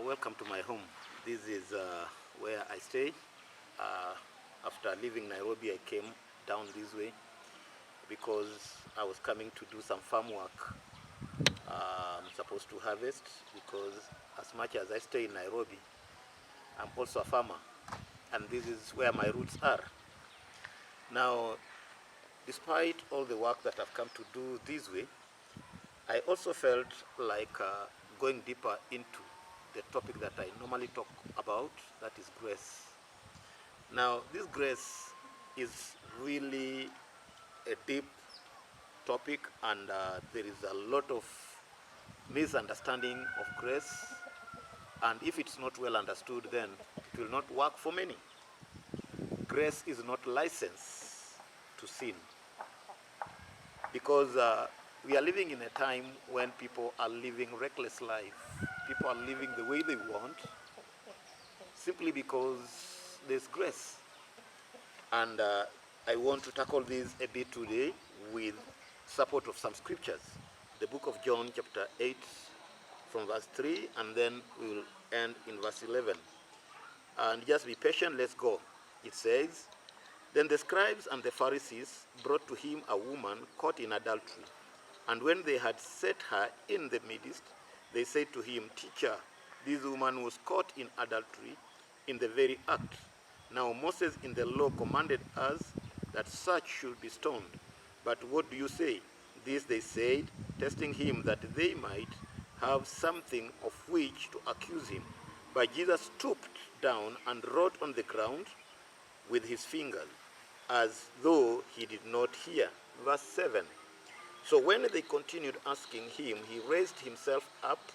Welcome to my home. This is where I stay. Uh, After leaving Nairobi, I came down this way because I was coming to do some farm work. I'm supposed to harvest because as much as I stay in Nairobi, I'm also a farmer, and this is where my roots are. Now, despite all the work that I've come to do this way, I also felt like going deeper into the topic that I normally talk about, that is grace. Now, this grace is really a deep topic, and there is a lot of misunderstanding of grace, and if it's not well understood, then it will not work for many. Grace is not license to sin, because we are living in a time when people are living reckless life. People are living the way they want simply because there's grace. And I want to tackle this a bit today with support of some scriptures. The book of John chapter 8 from verse 3, and then we will end in verse 11. And just be patient, let's go. It says, "Then the scribes and the Pharisees brought to him a woman caught in adultery. And when they had set her in the midst, they said to him, 'Teacher, this woman was caught in adultery in the very act. Now Moses in the law commanded us that such should be stoned. But what do you say?' This they said, testing him that they might have something of which to accuse him. But Jesus stooped down and wrote on the ground with his fingers, as though he did not hear." Verse 7. "So when they continued asking him, he raised himself up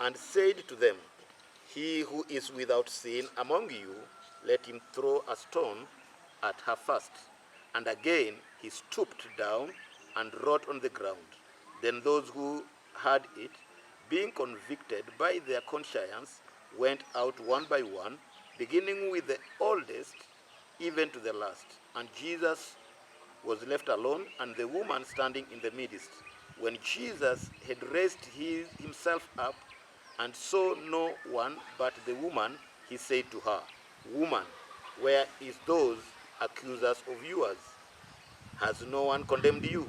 and said to them, 'He who is without sin among you, let him throw a stone at her first.' And again he stooped down and wrote on the ground. Then those who heard it, being convicted by their conscience, went out one by one, beginning with the oldest, even to the last. And Jesus was left alone, and the woman standing in the midst. When Jesus had raised himself up and saw no one but the woman, he said to her, 'Woman, where is those accusers of yours? Has no one condemned you?'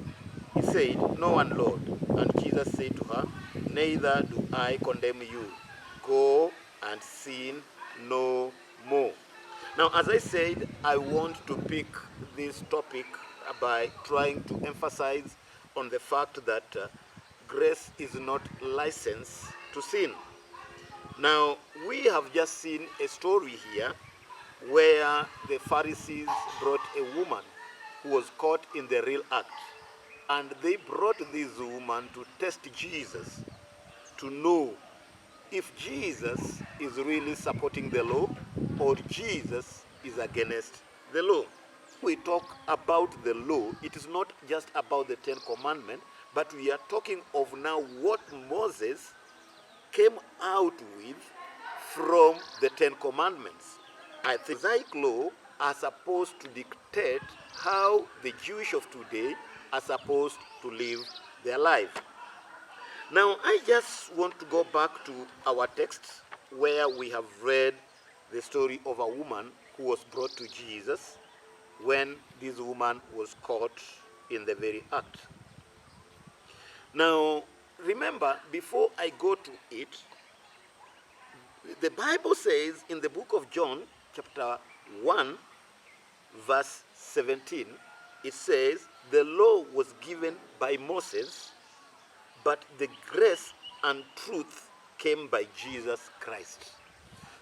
He said, 'No one, Lord.' And Jesus said to her, 'Neither do I condemn you. Go and sin no more.'" Now, as I said, I want to pick this topic by trying to emphasize on the fact that grace is not license to sin. Now, we have just seen a story here where the Pharisees brought a woman who was caught in the real act. And they brought this woman to test Jesus, to know if Jesus is really supporting the law or Jesus is against the law. We talk about the law, it is not just about the Ten Commandments, but we are talking of now what Moses came out with from the Ten Commandments. I think Mosaic law are supposed to dictate how the Jewish of today are supposed to live their life. Now, I just want to go back to our text where we have read the story of a woman who was brought to Jesus when this woman was caught in the very act. Now, remember, before I go to it, the Bible says in the book of John, chapter 1, verse 17, it says, "The law was given by Moses, but the grace and truth came by Jesus Christ."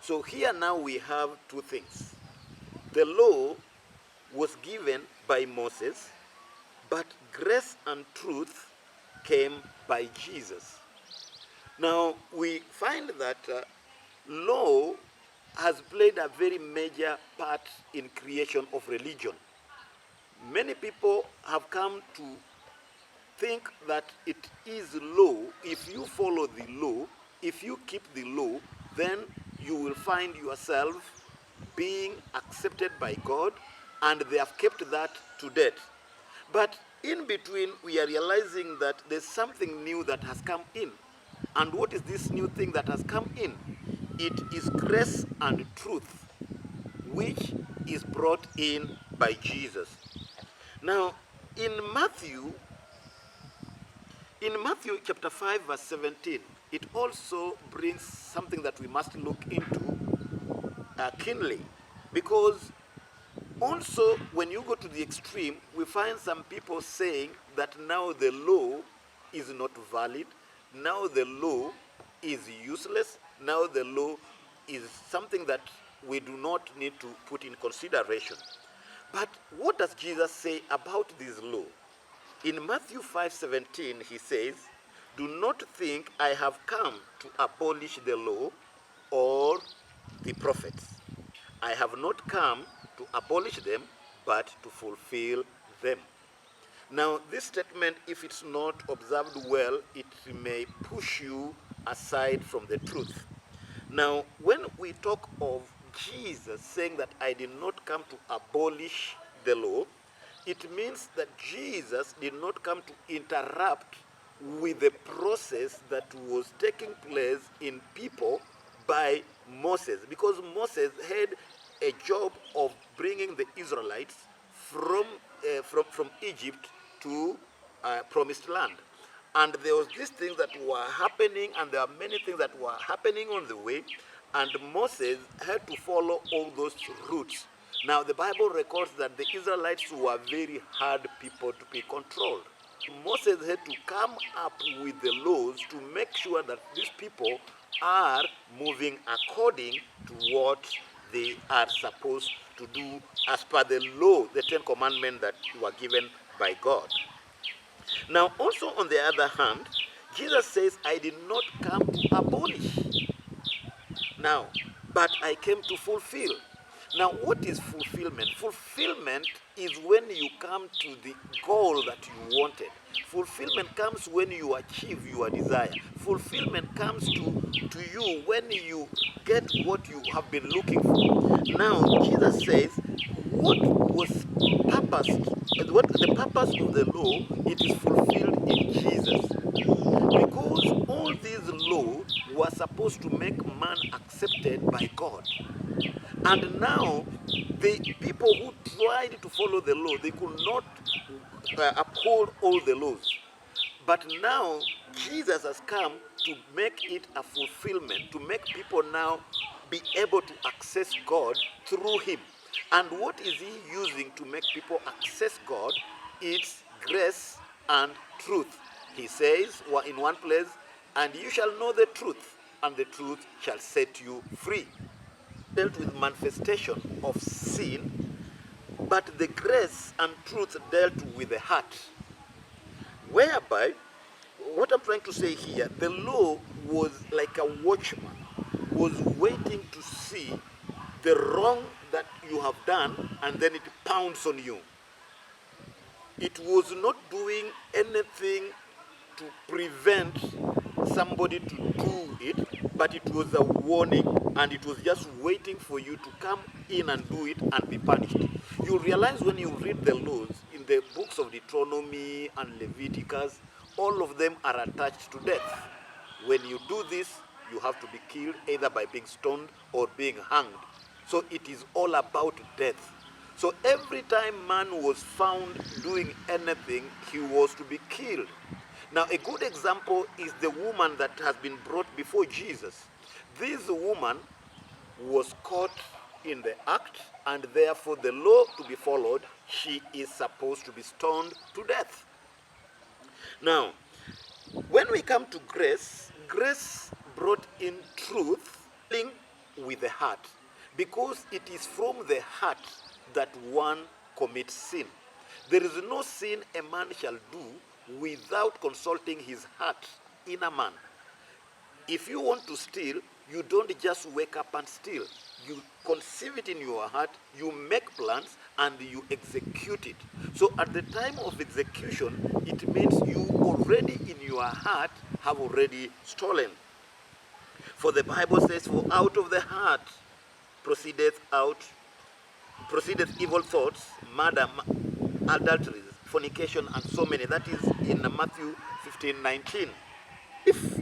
So here now we have two things. The law was given by Moses, but grace and truth came by Jesus. Now we find that law has played a very major part in creation of religion. Many people have come to think that it is law. If you follow the law, if you keep the law, then you will find yourself being accepted by God, and they have kept that to date. But in between, we are realizing that there's something new that has come in. And what is this new thing that has come in? it is grace and truth which is brought in by Jesus. Now, in Matthew chapter 5 verse 17, it also brings something that we must look into keenly, because also when you go to the extreme, we find some people saying that now the law is not valid, now the law is useless, now the law is something that we do not need to put in consideration. But what does Jesus say about this law? In Matthew 5:17, he says, "Do not think I have come to abolish the law or the prophets. I have not come to abolish them, but to fulfill them." Now, this statement, if it's not observed well, it may push you aside from the truth. Now, when we talk of Jesus saying that I did not come to abolish the law, it means that Jesus did not come to interrupt with the process that was taking place in people by Moses, because Moses had a job of bringing the Israelites from Egypt to promised land. And there was these things that were happening, and there are many things that were happening on the way, and Moses had to follow all those routes. Now, the Bible records that the Israelites were very hard people to be controlled. Moses had to come up with the laws to make sure that these people are moving according to what they are supposed to do as per the law, the 10 Commandments that were given by God. Now, also on the other hand, Jesus says, I did not come to abolish, now, but I came to fulfill. Now, what is fulfillment? Fulfillment is when you come to the goal that you wanted. Fulfillment comes when you achieve your desire. Fulfillment comes to you when you get what you have been looking for. Now, Jesus says, what the purpose of the law, it is fulfilled in Jesus. Because all these laws were supposed to make man accepted by God. And now, the people who tried to follow the law, they could not uphold all the laws. But now, Jesus has come to make it a fulfillment, to make people now be able to access God through him. And what is he using to make people access God? It's grace and truth. He says in one place, and you shall know the truth, and the truth shall set you free. Dealt with manifestation of sin, but the grace and truth dealt with the heart. Whereby, what I'm trying to say here, the law was like a watchman, was waiting to see the wrong that you have done, and then it pounds on you. It was not doing anything to prevent somebody to do it, but it was a warning, and it was just waiting for you to come in and do it and be punished. You realize when you read the laws in the books of Deuteronomy and Leviticus, all of them are attached to death. When you do this, you have to be killed either by being stoned or being hanged. So it is all about death. So every time man was found doing anything, he was to be killed. Now, a good example is the woman that has been brought before Jesus. This woman was caught in the act, and therefore the law to be followed, she is supposed to be stoned to death. Now, when we come to grace, grace brought in truth with the heart, because it is from the heart that one commits sin. There is no sin a man shall do without consulting his heart in a man. If you want to steal, you don't just wake up and steal. You conceive it in your heart, you make plans, and you execute it. So at the time of execution, it means you already in your heart have already stolen. For the Bible says, for out of the heart proceedeth evil thoughts, murder, adulteries, fornication, and so many. That is in Matthew 15:19. If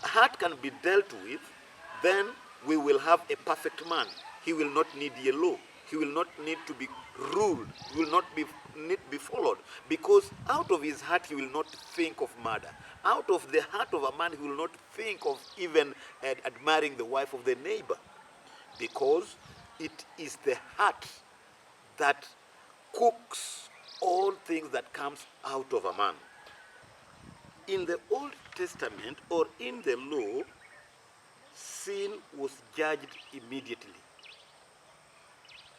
heart can be dealt with, then we will have a perfect man. He will not need a law. He will not need to be ruled. He will not need to be followed. Because out of his heart, he will not think of murder. Out of the heart of a man, he will not think of even admiring the wife of the neighbor. Because it is the heart that cooks all things that comes out of a man. In the Old Testament or in the law, sin was judged immediately.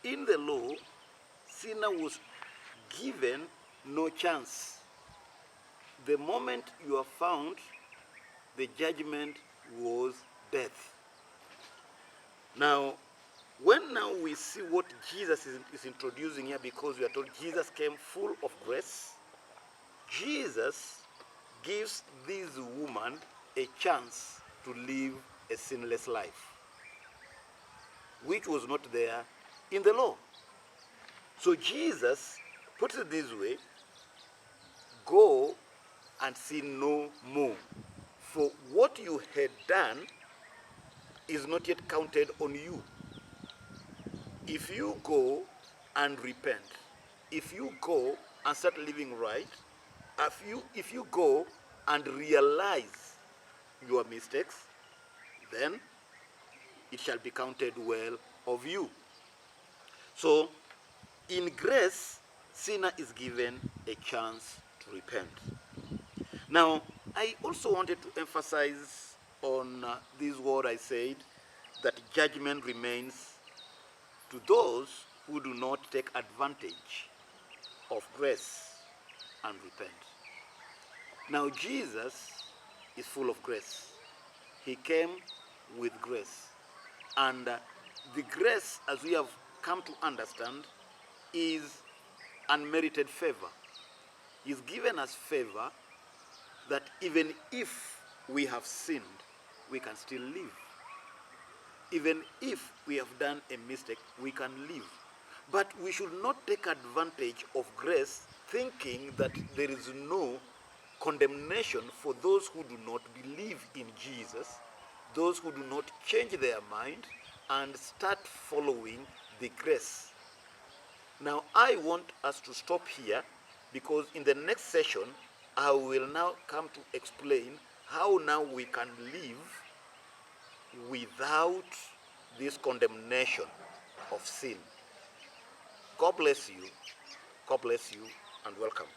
In the law, sinner was given no chance. The moment you are found, the judgment was death. Now, when now we see what Jesus is introducing here, because we are told Jesus came full of grace, Jesus gives this woman a chance to live a sinless life, which was not there in the law. So Jesus puts it this way: go and sin no more, for what you had done is not yet counted on you. If you go and repent, if you go and start living right, if you go and realize your mistakes, then it shall be counted well of you. So, in grace, sinner is given a chance to repent. Now, I also wanted to emphasize on this word I said, that judgment remains to those who do not take advantage of grace and repent. Now, Jesus is full of grace. He came with grace. And the grace, as we have come to understand, is unmerited favor. He's given us favor that even if we have sinned, we can still live. Even if we have done a mistake, we can live. But we should not take advantage of grace thinking that there is no condemnation for those who do not believe in Jesus, those who do not change their mind and start following the grace. Now, I want us to stop here, because in the next session, I will now come to explain how now we can live without this condemnation of sin. God bless you, and welcome.